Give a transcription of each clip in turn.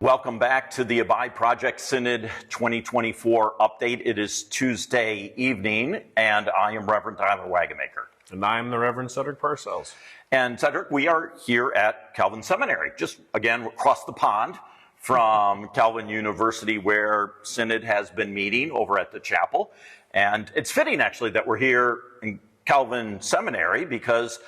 Welcome back to the Abide Project Synod 2024 update. It is Tuesday evening, and I am Reverend Wagenmaker. And I'm the Reverend Cedric Parsels. And Cedric, we are here at Calvin Seminary, just again across the pond from Calvin University, where Synod has been meeting over at the chapel. And it's fitting, actually, that we're here in Calvin Seminary because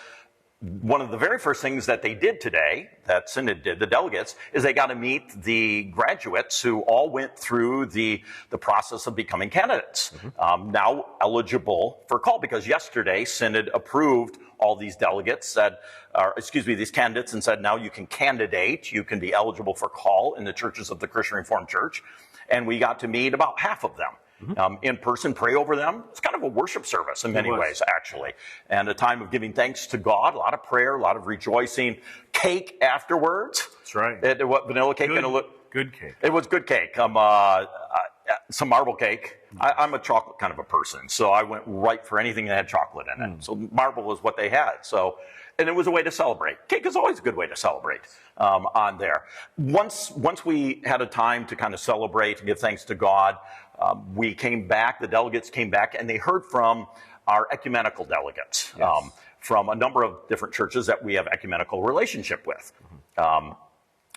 one of the very first things that they did today, that Synod did, the delegates, is they got to meet the graduates who all went through the process of becoming candidates, now eligible for call, because yesterday Synod approved all these delegates, these candidates, and said now you can candidate, you can be eligible for call in the churches of the Christian Reformed Church. And we got to meet about half of them. In person, pray over them. It's kind of a worship service in many ways, actually. And a time of giving thanks to God, a lot of prayer, a lot of rejoicing. Cake afterwards. That's right. Vanilla cake. Good cake. It was good cake. Some marble cake. I'm a chocolate kind of a person, so I went right for anything that had chocolate in it. So marble was what they had. And it was a way to celebrate. Cake is always a good way to celebrate on there. Once we had a time to kind of celebrate and give thanks to God, we came back, the delegates came back, and they heard from our ecumenical delegates, from a number of different churches that we have ecumenical relationship with.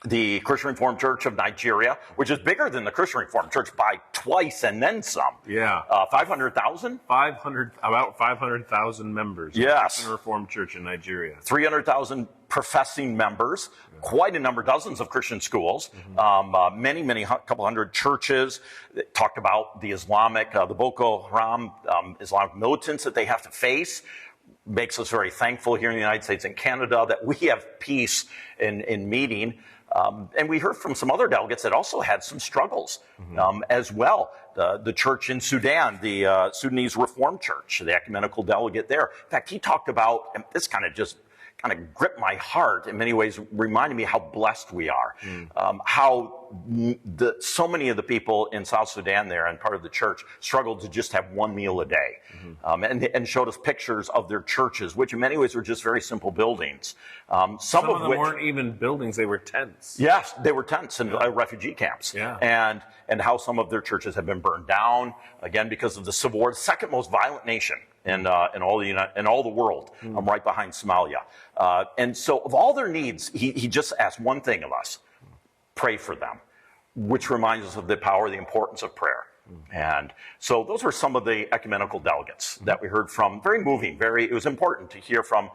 The Christian Reformed Church of Nigeria, which is bigger than the Christian Reformed Church by twice and then some. Yeah. 500,000? About 500,000 members. Yes. Of the Christian Reformed Church in Nigeria. 300,000 professing members, quite a number, dozens of Christian schools, many, couple hundred churches. That talked about the the Boko Haram Islamic militants that they have to face. Makes us very thankful here in the United States and Canada that we have peace in meeting. And we heard from some other delegates that also had some struggles as well. The church in Sudan, the Sudanese Reformed Church, the ecumenical delegate there. In fact, he talked about, and this kind of gripped my heart in many ways, reminding me how blessed we are. How so many of the people in South Sudan there and part of the church struggled to just have one meal a day. And showed us pictures of their churches, which in many ways were just very simple buildings. Some of them which weren't even buildings, they were tents. Yes, they were tents and refugee camps. Yeah. And how some of their churches have been burned down, again, because of the civil war, the second most violent nation in all the world, right behind Somalia. And so of all their needs, he just asked one thing of us: pray for them, which reminds us of the power, the importance of prayer. And so those were some of the ecumenical delegates that we heard from. Very moving, it was important to hear from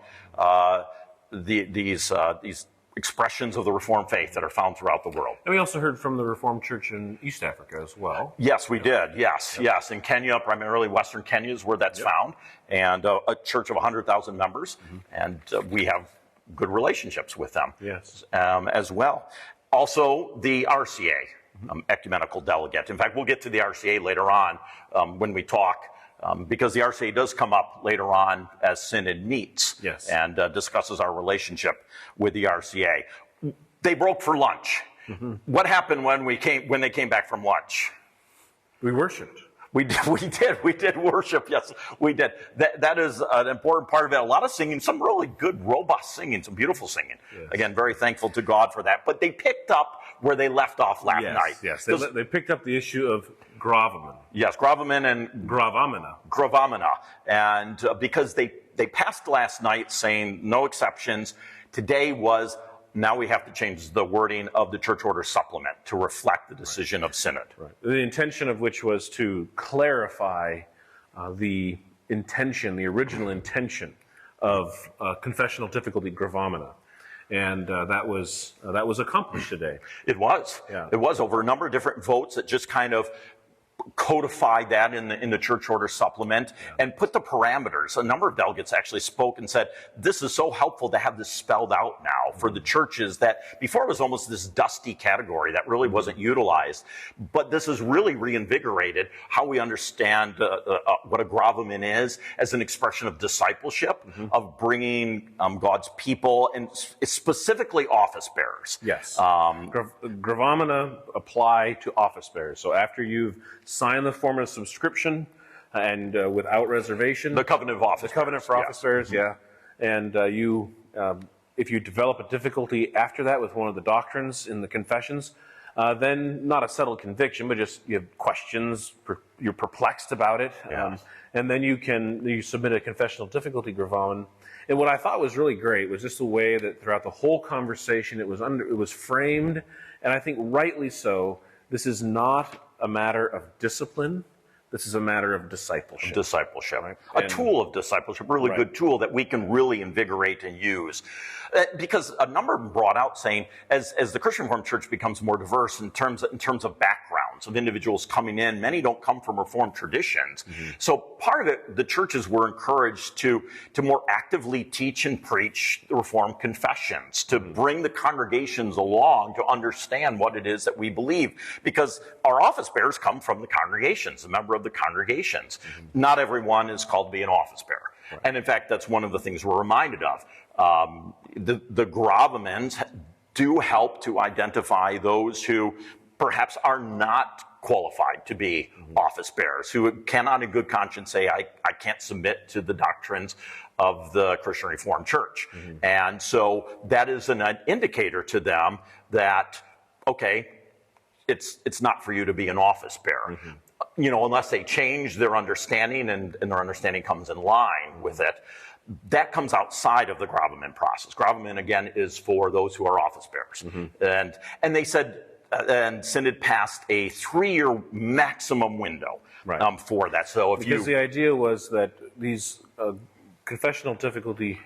these expressions of the Reformed faith that are found throughout the world. And we also heard from the Reformed Church in East Africa as well. Yes, we did. Yes. In Kenya, primarily Western Kenya is where that's found, and a church of 100,000 members, and we have good relationships with them as well. Also, the RCA, ecumenical delegate. In fact, we'll get to the RCA later on when we talk, because the RCA does come up later on as Synod meets and discusses our relationship with the RCA. They broke for lunch. What happened when they came back from lunch? We worshiped. We did worship. Yes, we did. That is an important part of it. A lot of singing, some really good, robust singing, some beautiful singing. Again, very thankful to God for that. But they picked up where they left off last night. Yes, they picked up the issue of gravamen. Yes, gravamen and gravamena. And because they passed last night saying no exceptions, today was, now we have to change the wording of the church order supplement to reflect the decision of Synod. Right. The intention of which was to clarify the original intention of confessional difficulty gravamena. And that was accomplished today. It was. Yeah. It was over a number of different votes that just kind of codified that in the church order supplement and put the parameters. A number of delegates actually spoke and said, this is so helpful to have this spelled out now for the churches that before it was almost this dusty category that really wasn't utilized. But this has really reinvigorated how we understand what a gravamen is as an expression of discipleship, of bringing God's people, and specifically office bearers. Yes. Gravamena apply to office bearers. So after you've signed the form of subscription and without reservation. The covenant of office. The covenant for office bearers, And if you develop a difficulty after that with one of the doctrines in the confessions, then not a settled conviction, but just you have questions, you're perplexed about it, and then you submit a confessional difficulty gravamen. And what I thought was really great was just the way that throughout the whole conversation it was framed, and I think rightly so. This is not a matter of discipline. This is a matter of discipleship. Discipleship. Right? A tool of discipleship, really good tool that we can really invigorate and use. Because a number of them brought out saying, as the Christian Reformed Church becomes more diverse in terms of backgrounds of individuals coming in, many don't come from Reformed traditions. So part of it, the churches were encouraged to more actively teach and preach the Reformed confessions, to bring the congregations along to understand what it is that we believe. Because our office bearers come from the congregations, a member of the congregations. Not everyone is called to be an office bearer. Right. And in fact, that's one of the things we're reminded of. The gravamens do help to identify those who perhaps are not qualified to be office bearers, who cannot in good conscience say, I can't submit to the doctrines of the Christian Reformed Church. And so that is an indicator to them that, okay, it's not for you to be an office bearer. Unless they change their understanding and their understanding comes in line with it. That comes outside of the gravamen process. Gravamen, again, is for those who are office bearers. And they said, and Synod passed a 3-year maximum window for that. So because the idea was that these confessional difficulty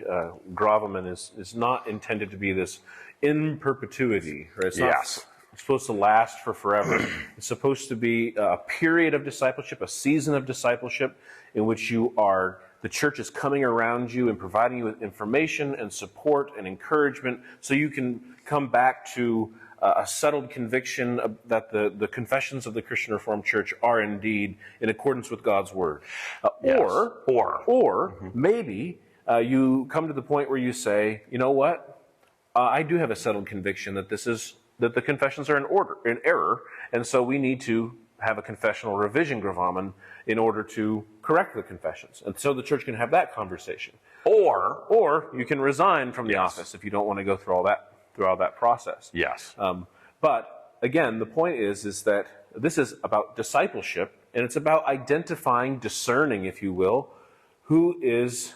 gravamen is not intended to be this in perpetuity, right? It's not supposed to last for forever. It's supposed to be a period of discipleship, a season of discipleship in which the church is coming around you and providing you with information and support and encouragement so you can come back to a settled conviction that the confessions of the Christian Reformed Church are indeed in accordance with God's Word. Or maybe you come to the point where you say, you know what? I do have a settled conviction that that the confessions are in error, and so we need to have a confessional revision gravamen in order to correct the confessions. And so the church can have that conversation. Or you can resign from the office if you don't want to go through all that process. But again, the point is that this is about discipleship, and it's about identifying, discerning, if you will, who is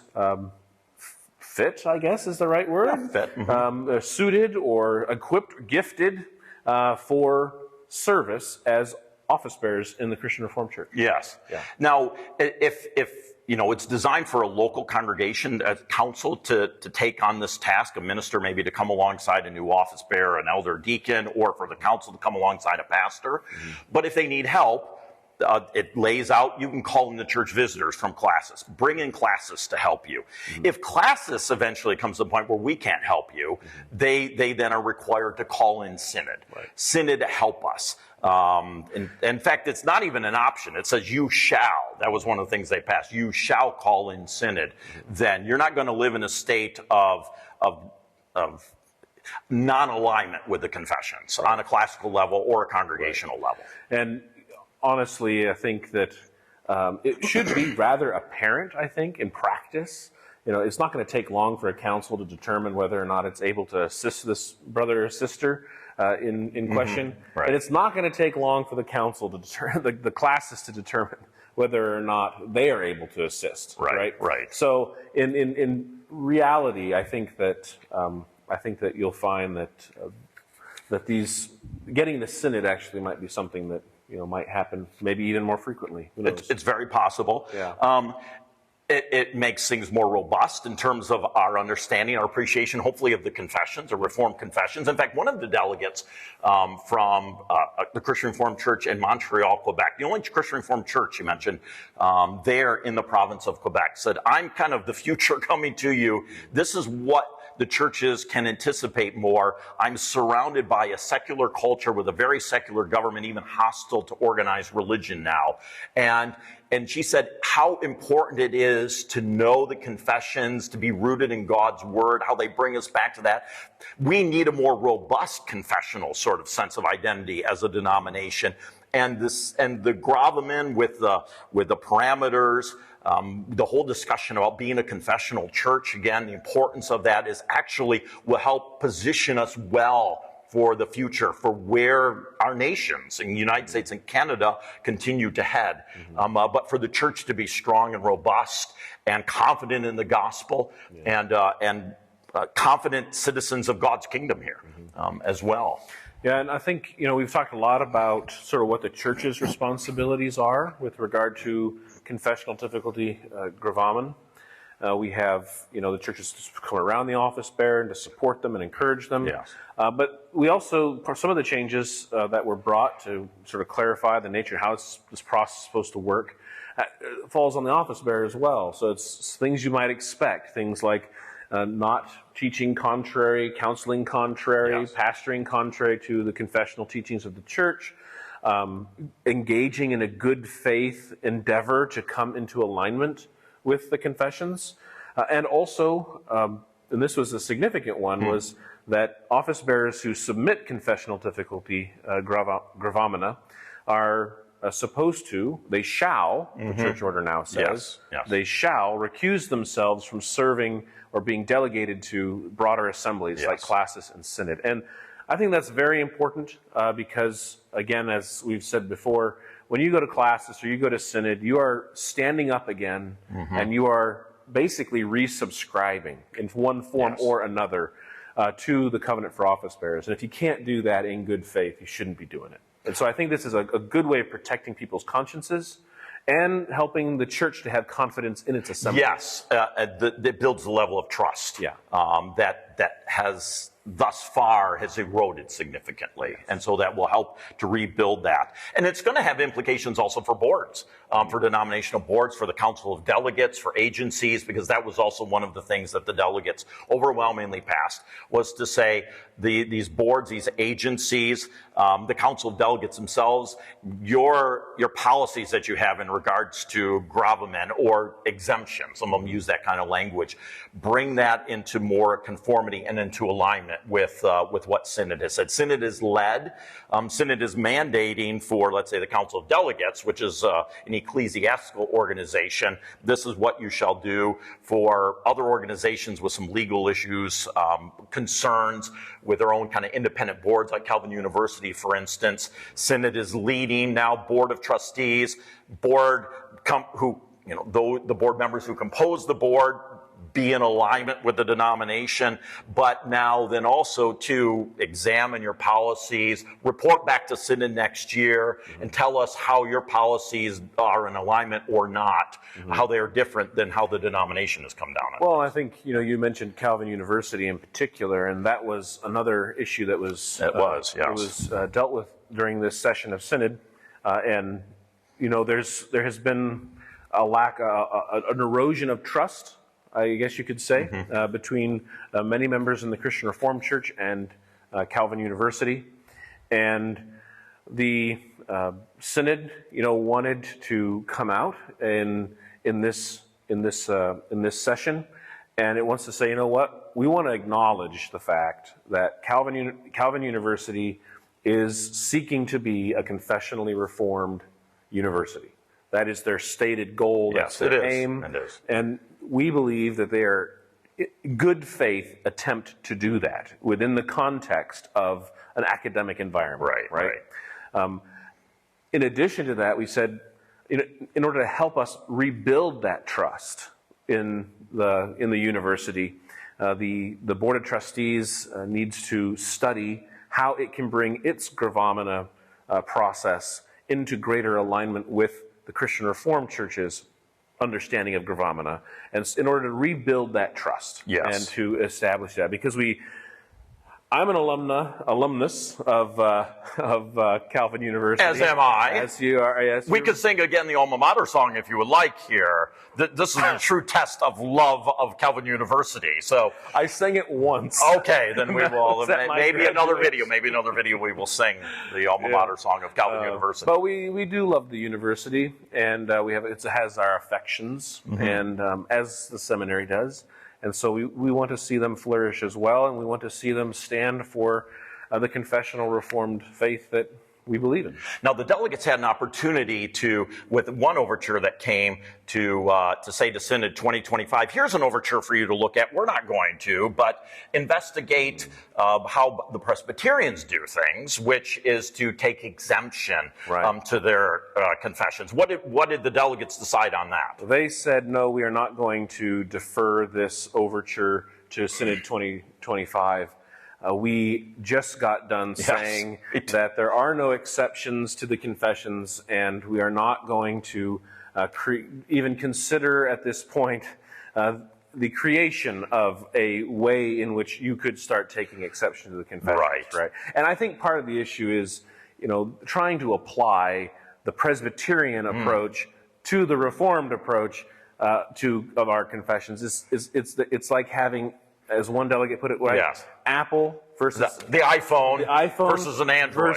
fit, I guess is the right word. Fit. Suited or equipped, gifted for service as office bearers in the Christian Reformed Church. Now, if it's designed for a local congregation, a council to take on this task, a minister maybe to come alongside a new office bearer, an elder deacon, or for the council to come alongside a pastor. But if they need help, it lays out, you can call in the church visitors from classis. Bring in classis to help you. If classis eventually comes to the point where we can't help you, they then are required to call in Synod. Synod help us. In fact, it's not even an option. It says you shall. That was one of the things they passed. You shall call in Synod. Then you're not going to live in a state of non-alignment with the confessions on a classical level or a congregational level. And honestly, I think that it should be rather apparent, I think, in practice. It's not going to take long for a council to determine whether or not it's able to assist this brother or sister in question. And it's not going to take long for the council to determine, the classes to determine whether or not they are able to assist. Right. So in reality, I think that you'll find that these getting the Synod actually might be something that might happen maybe even more frequently. Who knows? It's very possible. It makes things more robust in terms of our understanding, our appreciation, hopefully, of the confessions, or Reformed confessions. In fact, one of the delegates from the Christian Reformed Church in Montreal, Quebec, the only Christian Reformed church you mentioned there in the province of Quebec, said, I'm kind of the future coming to you. This is what the churches can anticipate more. I'm surrounded by a secular culture with a very secular government, even hostile to organized religion now. And she said how important it is to know the confessions, to be rooted in God's Word, how they bring us back to that. We need a more robust confessional sort of sense of identity as a denomination. And the gravamen with the parameters, the whole discussion about being a confessional church, again, the importance of that is actually will help position us well for the future, for where our nations in the United States and Canada continue to head. But for the church to be strong and robust and confident in the gospel and confident citizens of God's kingdom here as well. Yeah, and I think, we've talked a lot about sort of what the church's responsibilities are with regard to confessional difficulty gravamen. We have, the churches to come around the office bearer and to support them and encourage them. Yes. But we also, for some of the changes that were brought to sort of clarify the nature and how this process is supposed to work, falls on the office bearer as well. So it's things you might expect, things like not teaching contrary, counseling contrary, pastoring contrary to the confessional teachings of the church, engaging in a good faith endeavor to come into alignment with the confessions. And also, and this was a significant one, was that office bearers who submit confessional difficulty gravamina are supposed to, they shall, the church order now says, they shall recuse themselves from serving or being delegated to broader assemblies like classis and synod. And I think that's very important because, again, as we've said before, when you go to classis or you go to synod, you are standing up again and you are basically resubscribing in one form or another to the covenant for office bearers. And if you can't do that in good faith, you shouldn't be doing it. And so I think this is a good way of protecting people's consciences and helping the church to have confidence in its assembly. Yes, that builds the level of trust that has thus far has eroded significantly. And so that will help to rebuild that. And it's going to have implications also for boards, for denominational boards, for the Council of Delegates, for agencies, because that was also one of the things that the delegates overwhelmingly passed, was to say these boards, these agencies, the Council of Delegates themselves, your policies that you have in regards to gravamen or exemption, some of them use that kind of language, bring that into more conformity and into alignment with what Synod has said. Synod is led, Synod is mandating for, let's say, the Council of Delegates, which is an ecclesiastical organization. This is what you shall do. For other organizations with some legal issues, concerns with their own kind of independent boards, like Calvin University, for instance, Synod is leading now board of trustees, the board members who compose the board be in alignment with the denomination, but now then also to examine your policies, report back to Synod next year, and tell us how your policies are in alignment or not, how they are different than how the denomination has come down on. Well, I think, you mentioned Calvin University in particular, and that was another issue that was dealt with during this session of Synod, and there has been a lack, an erosion of trust, I guess you could say, between many members in the Christian Reformed Church and Calvin University. And the Synod, wanted to come out in this session, and it wants to say, we want to acknowledge the fact that Calvin University is seeking to be a confessionally reformed university. That is their stated goal. Yes, that's their aim. It is. And we believe that they are good faith attempt to do that within the context of an academic environment. Right. In addition to that, we said, in order to help us rebuild that trust in the university, the Board of Trustees needs to study how it can bring its gravamina process into greater alignment with the Christian Reformed Church's understanding of gravamina, and in order to rebuild that trust and to establish that, because I'm an alumnus of Calvin University. As am I. As you are. Yes, we could sing again the alma mater song if you would like here. This is a true test of love of Calvin University. So I sang it once. Okay, then we will. Maybe another video we will sing the alma mater song of Calvin University. But we do love the university, and it has our affections, and as the seminary does. And so we want to see them flourish as well, and we want to see them stand for the confessional Reformed faith that we believe in. Now, the delegates had an opportunity to, with one overture that came to say to Synod 2025, here's an overture for you to look at. We're not going to, but investigate how the Presbyterians do things, which is to take exemption to their confessions. What did the delegates decide on that? They said, no, we are not going to defer this overture to Synod 2025. We just got done saying that there are no exceptions to the confessions, and we are not going to even consider at this point the creation of a way in which you could start taking exception to the confessions. Right. And I think part of the issue is, trying to apply the Presbyterian approach to the Reformed approach of our confessions. It's like having, as one delegate put it, Apple versus the iPhone versus an Android.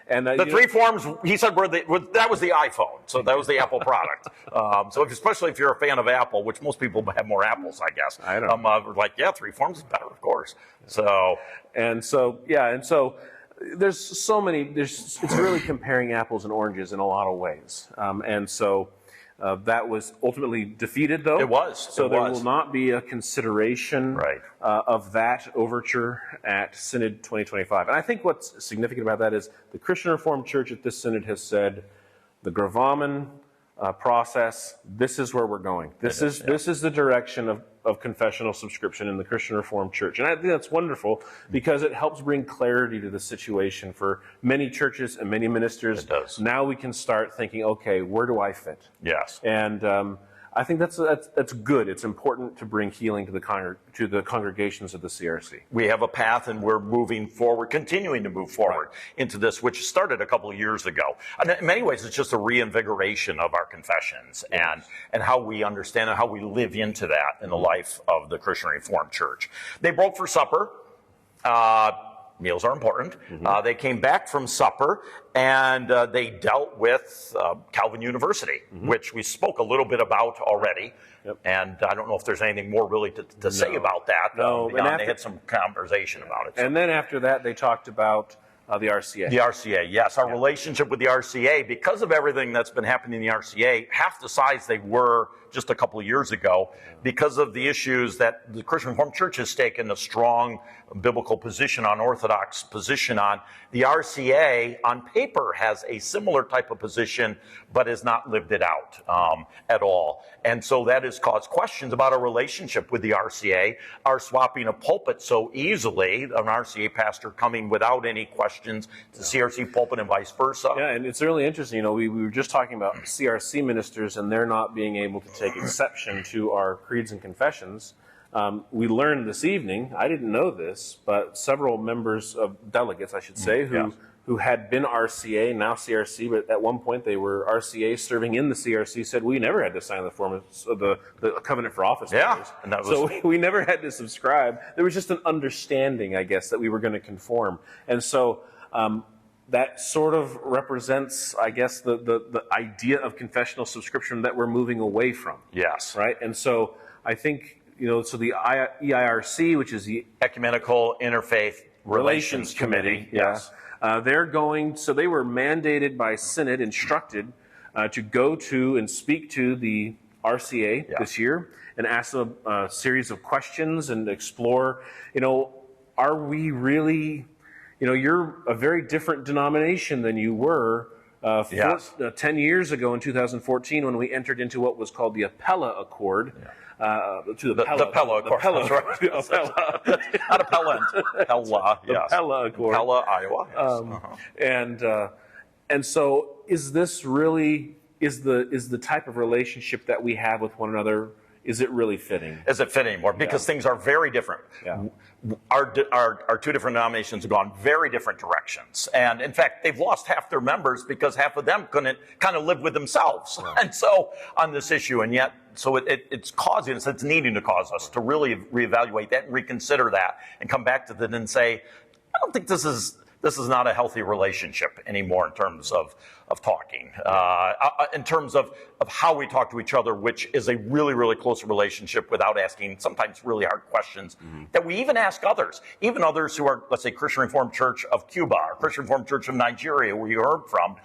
And the three forms, he said, that was the iPhone. So that was the Apple product. So especially if you're a fan of Apple, which most people have more apples, I guess. I know. Three forms is better, of course. And so there's so many. It's really comparing apples and oranges in a lot of ways. That was ultimately defeated, though. It was. So there will not be a consideration of that overture at Synod 2025. And I think what's significant about that is the Christian Reformed Church at this Synod has said the gravamen process, this is where we're going. This is the direction of confessional subscription in the Christian Reformed Church. And I think that's wonderful because it helps bring clarity to the situation for many churches and many ministers. It does. Now we can start thinking, okay, where do I fit? Yes. And I think that's good. It's important to bring healing to the congregations of the CRC. We have a path, and we're moving forward, continuing to move forward into this, which started a couple of years ago. And in many ways, it's just a reinvigoration of our confessions and how we understand and how we live into that in the life of the Christian Reformed Church. They broke for supper. Meals are important. They came back from supper, and they dealt with Calvin University, which we spoke a little bit about already. And I don't know if there's anything more really to say about that. They had some conversation about it. And then after that, they talked about the RCA. The RCA, yes. Our relationship with the RCA, because of everything that's been happening in the RCA, half the size they were just a couple of years ago, because of the issues that the Christian Reformed Church has taken a strong biblical position on, orthodox position on. The RCA, on paper, has a similar type of position, but has not lived it out at all. And so that has caused questions about our relationship with the RCA, our swapping a pulpit so easily, an RCA pastor coming without any questions to CRC pulpit and vice versa. Yeah, and it's really interesting. We were just talking about CRC ministers and they're not being able to take exception to our creeds and confessions. We learned this evening, I didn't know this, but several members of delegates, I should say, who had been RCA, now CRC, but at one point they were RCA serving in the CRC, said we never had to sign the form of the covenant for office. So we never had to subscribe. There was just an understanding, I guess, that we were going to conform. And so that sort of represents, I guess, the idea of confessional subscription that we're moving away from. Yes. Right? And so I think, so the EIRC, which is the Ecumenical Interfaith Relations Committee. Yes. They're going, so they were mandated by Synod, instructed to go to and speak to the RCA this year and ask them a series of questions and explore, are we really, you're a very different denomination than you were 10 years ago in 2014 when we entered into what was called the Appella Accord. The Pella Accord. Not Appellant. Pella, yes. The Pella Accord. Pella, Iowa. Yes. And so is this really, is the type of relationship that we have with one another, is it really fitting? Is it fitting anymore? Because things are very different. Yeah. Our two different denominations have gone very different directions. And in fact, they've lost half their members because half of them couldn't kind of live with themselves. Right. And so on this issue, and yet, so it's causing us, it's needing to cause us to really reevaluate that and reconsider that and come back to that and say, I don't think this is this is not a healthy relationship anymore in terms of talking, in terms of how we talk to each other, which is a really, really close relationship without asking sometimes really hard questions that we even ask others, even others who are, let's say, Christian Reformed Church of Cuba or Christian Reformed Church of Nigeria, where you heard from.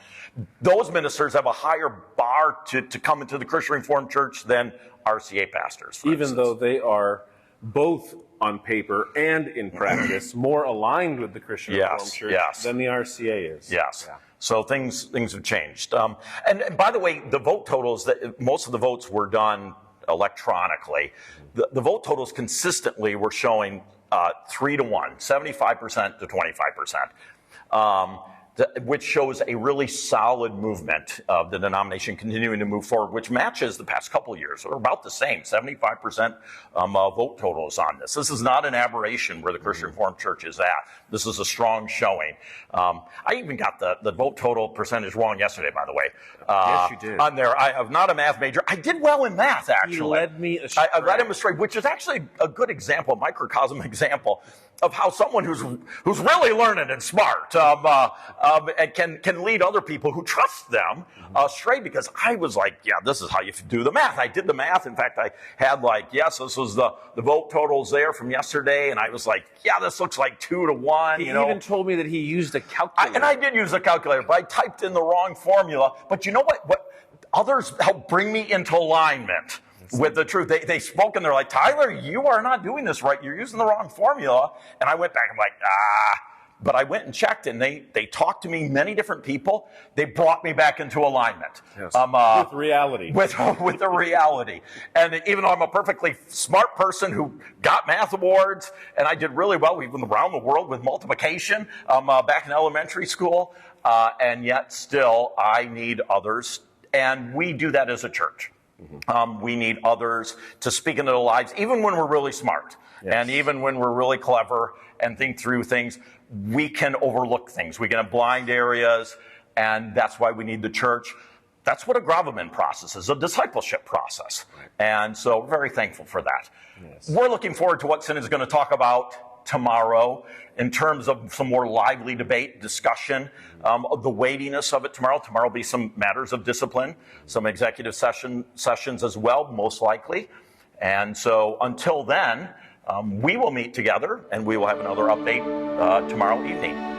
Those ministers have a higher bar to come into the Christian Reformed Church than RCA pastors, for even instance. though they are both on paper and in practice more aligned with the Christian Reformed Church than the RCA is. Yes. Yeah. So things have changed. And by the way, the vote totals, that most of the votes were done electronically. The vote totals consistently were showing 3-1, 75% to 25%. Which shows a really solid movement of the denomination continuing to move forward, which matches the past couple of years. We're about the same, 75% vote totals on this. This is not an aberration where the Christian Reformed Church is at. This is a strong showing. I even got the vote total percentage wrong yesterday, by the way. Yes, you did. On there, I am not a math major. I did well in math, actually. You led me astray. I led him astray, which is actually a good example, a microcosm example of how someone who's really learned and smart and can lead other people who trust them astray, because I was like, yeah, this is how you do the math. I did the math. In fact, I had this was the vote totals there from yesterday, and I was like, yeah, this looks like 2-1. He even told me that he used a calculator. And I did use a calculator, but I typed in the wrong formula. But you know what others helped bring me into alignment with the truth. They spoke and they're like, Tyler, you are not doing this right. You're using the wrong formula. And I went back and I'm like, but I went and checked, and they talked to me, many different people. They brought me back into alignment. Yes. With reality. With the reality. And even though I'm a perfectly smart person who got math awards, and I did really well, we've been around the world with multiplication back in elementary school, and yet still I need others. And we do that as a church. We need others to speak into their lives, even when we're really smart. Yes. And even when we're really clever and think through things, we can overlook things. We can have blind areas, and that's why we need the church. That's what a gravamen process is, a discipleship process. Right. And so we're very thankful for that. Yes. We're looking forward to what Synod is going to talk about tomorrow in terms of some more lively debate, discussion, of the weightiness of it tomorrow. Tomorrow will be some matters of discipline, some executive sessions as well, most likely. And so until then, we will meet together, and we will have another update tomorrow evening.